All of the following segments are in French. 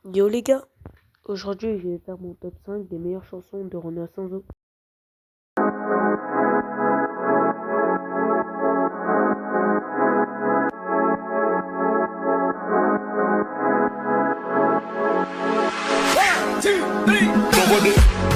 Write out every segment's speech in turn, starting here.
Yo les gars, aujourd'hui je vais faire mon top 5 des meilleures chansons de Rona Sanzo.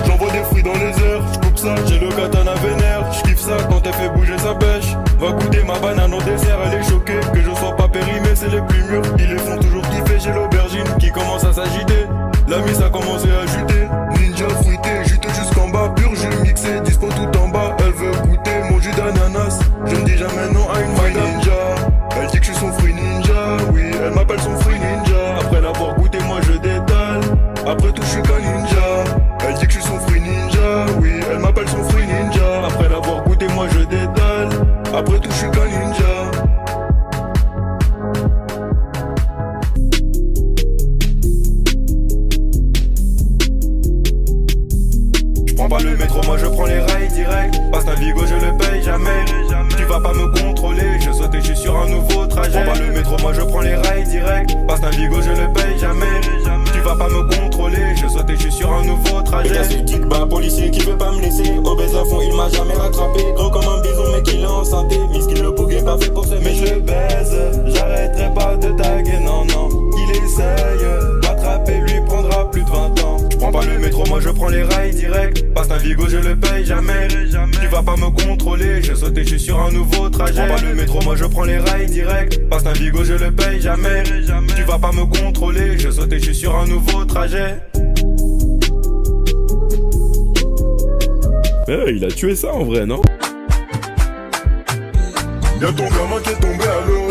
J'envoie des fruits dans les airs, j'coupe ça, j'ai le katana vénère. J'kiffe ça quand elle fait bouger sa pêche. Va goûter ma banane au dessert, elle est choquée que je sois pas périmé, c'est les plus mûrs. Ils les font toujours kiffer, j'ai l'aubergine qui commence à s'agiter. La mise a commencé à juter. Ninja fruité, juteux jusqu'en bas, pur jus mixé, dispo tout en bas. Elle veut goûter mon jus d'ananas. Je ne dis jamais non à une fruit ninja. Elle dit que je suis son fruit ninja, oui, elle m'appelle son fruit ninja. Après l'avoir goûté, moi je détale. Après tout, je suis qu'un ninja. Elle dit que je suis son fruit ninja, oui, elle m'appelle son fruit ninja. Après l'avoir goûté, moi je détale. Après tout, je suis qu'un ninja. Prends pas le métro, moi je prends les rails direct. Passe Navigo, je le paye jamais. Tu vas pas me contrôler, je saute et je suis sur un nouveau trajet. Prends pas le métro, moi je prends les rails direct. Passe Navigo, je le paye jamais. Tu vas pas me contrôler, je saute et je suis sur un nouveau trajet. Tic bas, policier qui veut pas me laisser. Obèse à fond, il m'a jamais rattrapé. Gros comme un bison, mais qu'il est en santé. Miskin le bouguet, pas fait pour ça. Mais je le baise, j'arrêterai pas de taguer, non, non. Il essaye, m'attraper lui prendra plus de 20 ans. Prends pas le métro, moi je prends les rails direct. Passe Navigo, je le paye jamais. Tu vas pas me contrôler, je saute et je suis sur un nouveau trajet. Prends pas le métro, moi je prends les rails direct. Passe Navigo, je le paye jamais. Tu vas pas me contrôler, je saute et je suis sur un nouveau trajet. Il a tué ça en vrai, non? Y'a ton gamin qui est tombé à l'eau.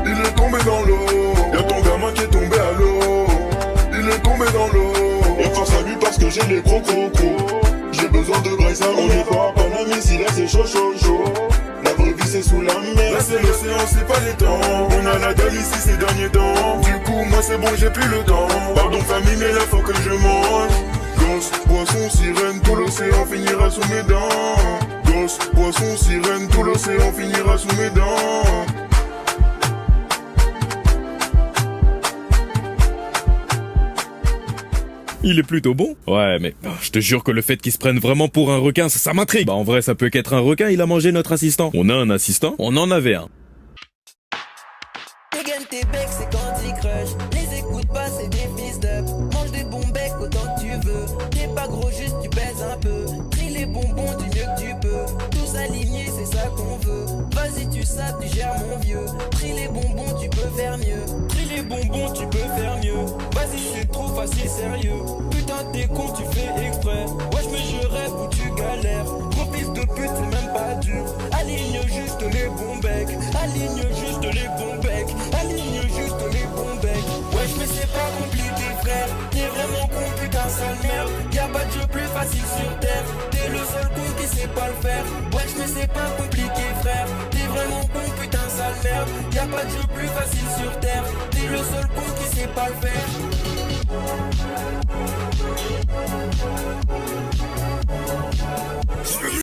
Il est tombé dans l'eau. Y'a ton gamin qui est tombé à l'eau. Il est tombé dans l'eau. Et force à lui parce que j'ai les gros crocos. J'ai besoin de Bryce, on n'est pas Paname ici, là c'est chaud chaud chaud. La vraie vie c'est sous la mer. Là c'est l'océan, c'est pas les temps. On a la dalle ici ces derniers temps. Du coup moi c'est bon, j'ai plus le temps. Pardon famille mais là faut que je mange. Gosse, poisson, sirène, tout l'océan finira sous mes dents. Gosse, poisson, sirène, tout l'océan finira sous mes dents. Il est plutôt bon. Ouais, mais je te jure que le fait qu'il se prenne vraiment pour un requin, ça m'intrigue. Bah en vrai, ça peut qu'être un requin, il a mangé notre assistant. On a un assistant? On en avait un. Dégaine tes becs, c'est Candy Crush. Les écoute pas, c'est des fils d'up. Mange des bons becs autant que tu veux. T'es pas gros, juste tu pèses un peu. Trie les bonbons du mieux que tu peux. Tous alignés, c'est ça qu'on veut. Vas-y, tu sais, tu gères mon vieux. Trie les bonbons, tu peux faire mieux. Trie les bonbons, tu peux faire mieux. Vas-y, c'est trop facile, sérieux. Putain, t'es con, tu fais exprès. Wesh, mais je rêve où tu galères. Gros fils de pute, c'est même pas dur. Aligne juste les bons becs. Aligne juste les bons becs. Aligne juste les bons becs. Wesh mais c'est pas compliqué frère. T'es vraiment con putain sale merde. Y'a pas de jeu plus facile sur terre. T'es le seul con qui sait pas le faire. Wesh mais c'est pas compliqué frère. T'es vraiment con putain sale merde. Y'a pas de jeu plus facile sur terre. T'es le seul con qui sait pas le faire.